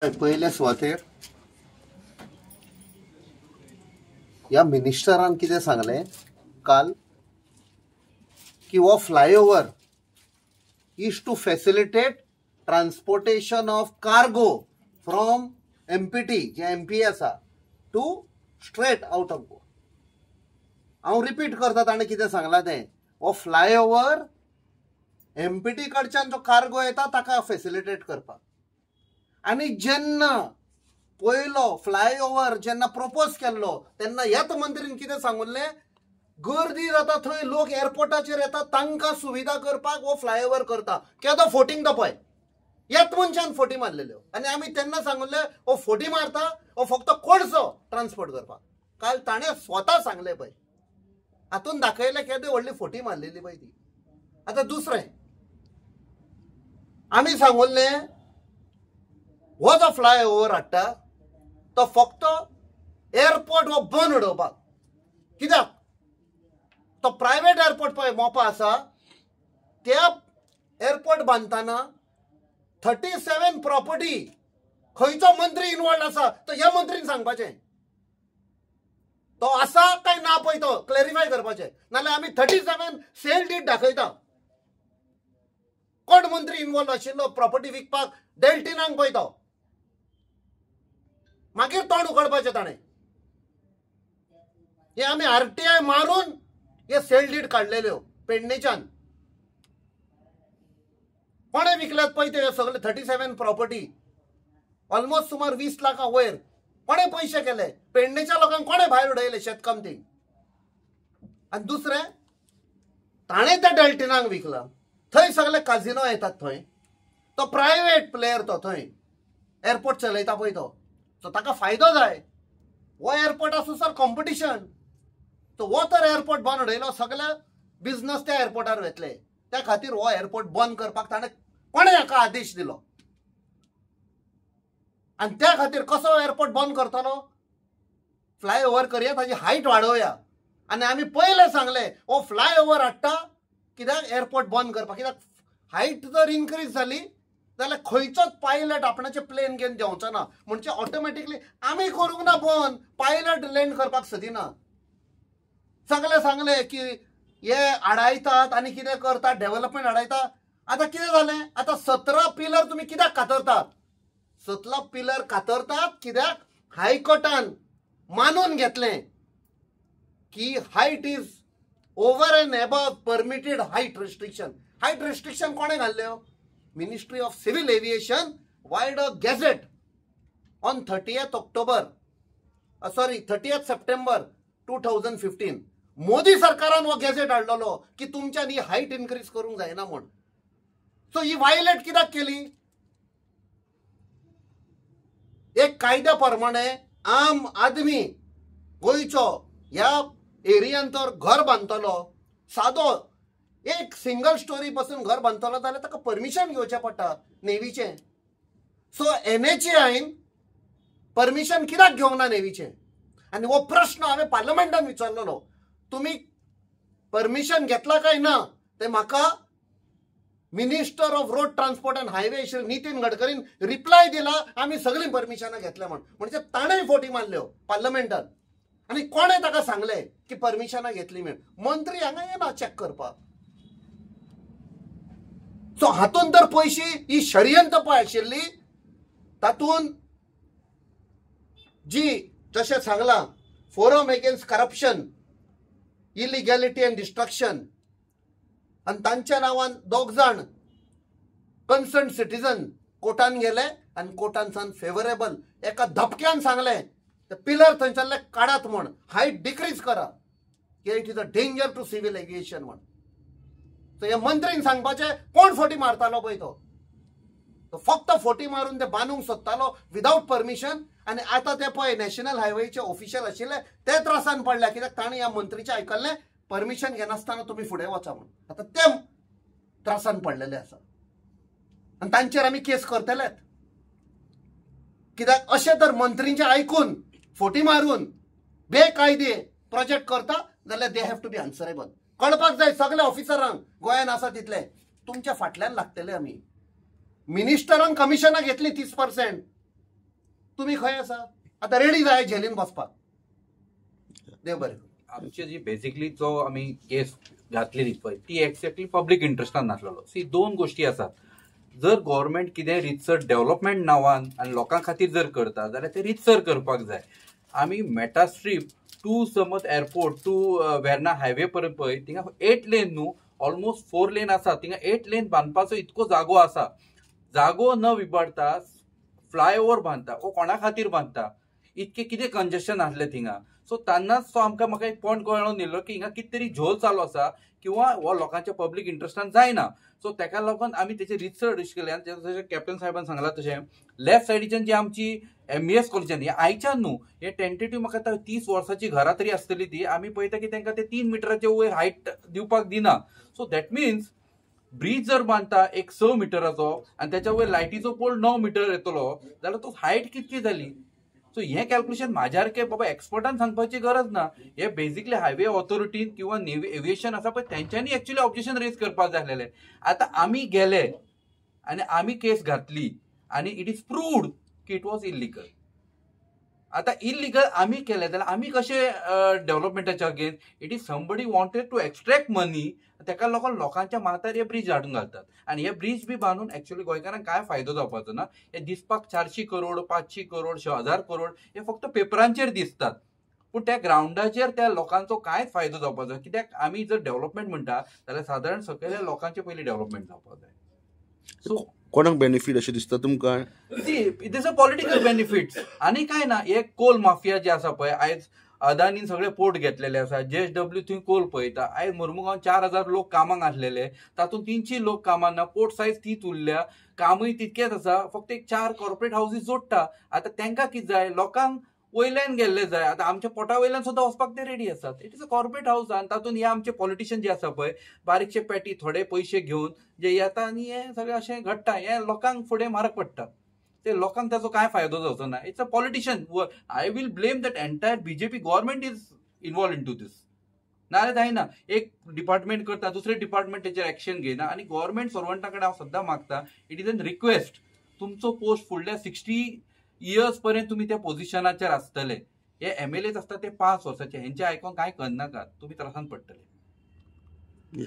पहिले सुवातेर या मिनिस्टरान कितें सांगलें काल की वो flyover is to facilitate transportation of cargo from MPT जे एमपी आसा to straight out of Goa. हांव रिपीट करता ताणें कितें सांगलां तें. वो फ्लायओव्हर एमपीटी कडच्यान जो कार्गो येता ताका फॅसिलिटेट करपाक. आणि जेन्ना पयलो फ्लायओव्हर जेन्ना प्रपोज केल्लो तेन्ना ह्याच मंत्रीन कितें सांगुल्लें, गर्दी जाता थंय लोक एअरपोर्टाचेर येता तांकां सुविधा करपाक वो फ्लायओव्हर करता. केदो फोटींग तो पळय, ह्याच मनशान फोटी मारलेल्यो. आनी आमी तेन्ना सांगुल्लें हो फोटी मारता हो फक्त कोळसो ट्रान्सपोर्ट करपाक. काल ताणें स्वता सांगलें पळय, हातून दाखयलें केदे व्हडली फोटी मारलेली पळय ती. आतां दुसरें आमी सांगुल्लें हो जो फ्लायओव्हर हाडटा तो फक्त एअरपोर्ट हो बंद उडोवपाक. कित्याक तो प्रायव्हेट एअरपोर्ट पळय मोपा आसा त्या एअरपोर्ट बांदतना 37 प्रॉपर्टी खंयचो मंत्री इन्वॉल्ड आसा तो ह्या मंत्रीन सांगपाचें. तो आसा काय ना पळय तो क्लॅरिफाय करपाचें. नाल्यार आमी 37 सेल डीड दाखयता. कोण मंत्री इन्वॉल्व आशिल्लो प्रॉपर्टी विकपाक डेल्टिनांक पळय तो. मागीर तोंड उगडपाचें ताणें. हे आमी आरटीआय मारून हे सेल डीड काडलेल्यो पेडणेच्यान. कोणे विकल्यात पळय ते सगळे 37 प्रॉपर्टी ऑलमोस्ट सुमार 20 लाखा वयर. कोणे पयशे केले पेडणेच्या लोकांक कोणे भायर उडयले शेतकामतीक. आनी दुसरें ताणें त्या डेल्टिनांक विकला. थंय सगळे काजिनो येतात. थंय तो प्रायव्हेट प्लेयर तो थंय एअरपोर्ट चलयता पळय तो. सो ताका फायदो जाय. हो एअरपोर्ट आसूं सर कॉम्पिटिशन. तो हो तर एअरपोर्ट बंद उडयलो सगळे बिझनस त्या एअरपोर्टार वेतले. त्या खातीर हो एअरपोर्ट बंद करपाक ताणें कोणे हाका आदेश दिलो. आनी त्या खातीर कसो एअरपोर्ट बंद करतलो. फ्लायओव्हर करया ताची हायट वाडोवया. आनी आमी पयलें सांगलें हो फ्लायओव्हर हाडटा कित्याक एअरपोर्ट बंद करपाक. कित्याक हायट जर इन्क्रीज जाली जाल्यार खंयचोच पायलट आपणाचे प्लेन घेवन देंवचो ना. म्हणजे ऑटोमॅटिकली आमी करूंक ना बंद, पायलट लँड करपाक सोदिना. सगळे सांगले की हे आडायतात आनी कितें करतात डेव्हलपमेंट आडायता. आतां कितें जालें, आतां 17 पिलर तुमी कित्याक कातरतात. 17 पिलर कातरतात कित्याक हायकोर्टान मानून घेतलें की height is over and above permitted height restriction. Height restriction कोणे घाल्ल्यो. Ministry of civil aviation vide a gazette on 30th September 2015. Modi सरकारान हो गॅझेट हाडलेलो की तुमच्यान ही हायट इन्क्रीज करूंक जायना म्हण. सो ही वायलेट कित्याक केली. एक कायद्या प्रमाणे आम आदमी गोंयचो ह्या एरियान तर घर बांदतलो, सादो एक सिंगल स्टोरी पासून घर बांदतलो जाल्यार ताका परमिशन घेवचें पडटा नेवीचें. सो एनएचएआयन परमिशन कित्याक घेवंक ना नेवीचें. आनी हो प्रश्न हांवें पार्लमेंटान विचारलेलो. तुमी परमिशन घेतला काय ना ते म्हाका minister of road transport and highway Shri Nitin गडकरीन रिप्लाय दिला आमी सगळीं परमिशनां घेतल्या म्हण. म्हणजे ताणें फोटी मारल्यो पार्लमेंटान. आनी कोणे ताका सांगले की परमिशनां घेतली म्हण. मंत्री हांगा येना चॅक करपाक. सो हातून तर पयशी ही षडयंत्र पळय आशिल्ली तातून जी जशें सांगलां forum against corruption, illegality and destruction आनी तांच्या नांवान 2 जाण कन्सर्न सिटीजन कोर्टान गेले आनी कोर्टान सान फेवरेबल एका धपक्यान सांगलें ते पिलर थंयसरले काडात म्हण, हायट डिक्रीज करा की it is a danger to civil aviation म्हण. सो हे मंत्रीन सांगपाचें कोण फोटी मारतालो पळय तो फक्त फोटी मारून ते बांदूंक सोदतालो विदाउट परमिशन. आनी आतां ते पळय नॅशनल हायवेचे ऑफिशियल आशिल्ले ते त्रासान पडल्या कित्याक ताणें ह्या मंत्रीचें आयकल्लें परमिशन घेनासतना तुमी फुडें वचा म्हण. आतां ते त्रासान पडलेले आसा आनी तांचेर आमी केस करतलेत. कित्याक अशें तर मंत्रीचें आयकून फोटी मारून बेकायदे प्रोजेक्ट करता जाल्यार they have to be answerable. कळपाक जाय सगळे ऑफिसरांक गोंयान आसा तितले तुमच्या फाटल्यान लागतले. आमी मिनिस्टरांक कमिशनां घेतली 30%. तुम्ही खंय आसा आता रेडी जाय झेलीन बसपाक. देव बरें. आमची जी बेसिकली जो आम्ही केस घातलेली पळय ती एक्झॅक्टली पब्लीक इंट्रस्टान नासलेलो. सी दोन गोष्टी आसात. जर गव्हर्नमेंट कितें रितसर डेव्हलपमेंट नांवान आनी लोकां खातीर जर करता जाल्यार ते रितसर करपाक जाय. आमी मेटा स्ट्रीप टू समज एअरपोर्ट टू वेर्ना हायवे पर्यंत पळय थिंगा 8 लेन न्हू ऑलमोस्ट 4 लेन आसा. थिंगा 8 लेन बांदपाचो इतको जागो आसा. जागो न विबाडता फ्लायओव्हर बांदता वो कोणा खातीर बांदता. इतके कितें कंजेशन आसलें थिंगा. सो तेन्नाच म्हाका एक पॉयंट कळून दिलो की हिंगा कितें तरी झोल चालू आसा किंवा हो लोकांच्या पब्लीक इंट्रस्टान जायना. सो तेका लागून आमी तेचे रितसर डिश केले. आनी जशें कॅप्टन साहेबान सांगलां तशें लेफ्ट सायडीच्यान जी आमची MES कॉलेजान हे आयच्यान न्हू हे टेंटेटिव्ह म्हाका आतां 30 वर्सांची घरां तरी आसतली ती. आमी पळयता की तांकां ते 3 मिटराचे वयर हायट दिवपाक दिना. सो दॅट मिन्स ब्रिज जर बांदता एक 6 मिटराचो आनी त्याच्या वयर लायटीचो पोल 9 मिटर येतलो जाल्यार तो हायट कितकी जाली. सो हे कॅल्क्युलेशन म्हाज्यासारखे बाबा एक्सपर्टान सांगपाची गरज ना. हे बेसिकली हायवे ऑथॉरिटीन किंवा नेव्ही एव्हिएशन आसा पळय तेंच्यांनी एक्चुअली ऑब्जेक्शन रेज करपाक जाय आसलेलें. आतां आमी गेले आनी आमी केस घातली आनी इट इज प्रूव्ड की इट वॉज इल्लिगल. आतां इल्लिगल आमी केले जाल्यार आमी कशे डेव्हलपमेंटाचे against. It is somebody wanted to extract money. तेका लागून लोकांच्या माथ्यार हे ब्रिज हाडून घालतात आनी हे ब्रिज बी बांदून एक्चुअली गोंयकारांक काय फायदो जावपाचो ना. हे दिसपाक 400 करोड 500 करोड 1000 करोड हे फक्त पेपरांचेर दिसतात पूण त्या ग्राउंडाचेर त्या लोकांचो कांयच फायदो जावपाचो. कित्याक आमी जर डेव्हलपमेंट म्हणटा जाल्यार सादारण सकयल्या लोकांचे पयलीं डेव्हलपमेंट जावपाक जाय. सो कोणाक बेनिफीट अशें दिसता तुमकां. It is a political benefits आनी काय ना. हे कोल माफिया जे आसा पळय आयज अदानीन सगळे पोर्ट घेतलेले आसा. JSW थंय कोल पळयता. आयज मुर्मुगांव 4000 लोक कामाक आसलेले तातूंत 300 लोक कामाक ना. पोर्ट सायज तीच उरल्या. कामूय तितकेच आसा. फक्त एक 4 कॉर्पोरेट हाऊसीस जोडटा. आतां तांकां कितें जाय लोकांक वयल्यान गेल्ले जाय. आतां आमच्या पोटा वयल्यान सुद्दां वचपाक ते रेडी आसात. It is a corporate house आनी तातूंत हे आमचे पॉलिटिशियन जे आसा पळय बारीकशे पेटी थोडे पयशे घेवन जे येता आनी हे सगळें अशें घडटा. हे लोकांक फुडें म्हारग पडटा. ते लोकांक त्याचो काय फायदो जावचो ना. It's a politician. I will blame that entire BJP government is involved in to this. नाल्यार जायना. एक डिपार्टमेंट करता दुसरे डिपार्टमेंट तेचेर एक्शन घेयना आनी गव्हर्नमेंट सर्वंटा कडेन हांव सद्दां मागता इट इज एन रिक्वेस्ट तुमचो पोस्ट फुडल्या 60 इयर्स पर्यंत तुम्ही त्या पोझिशनाचेर आसतले. हे MLAs आसता ते 5 वर्साचे. हेंचे आयकून काय करनाकात. तुम्ही त्रासान पडटले.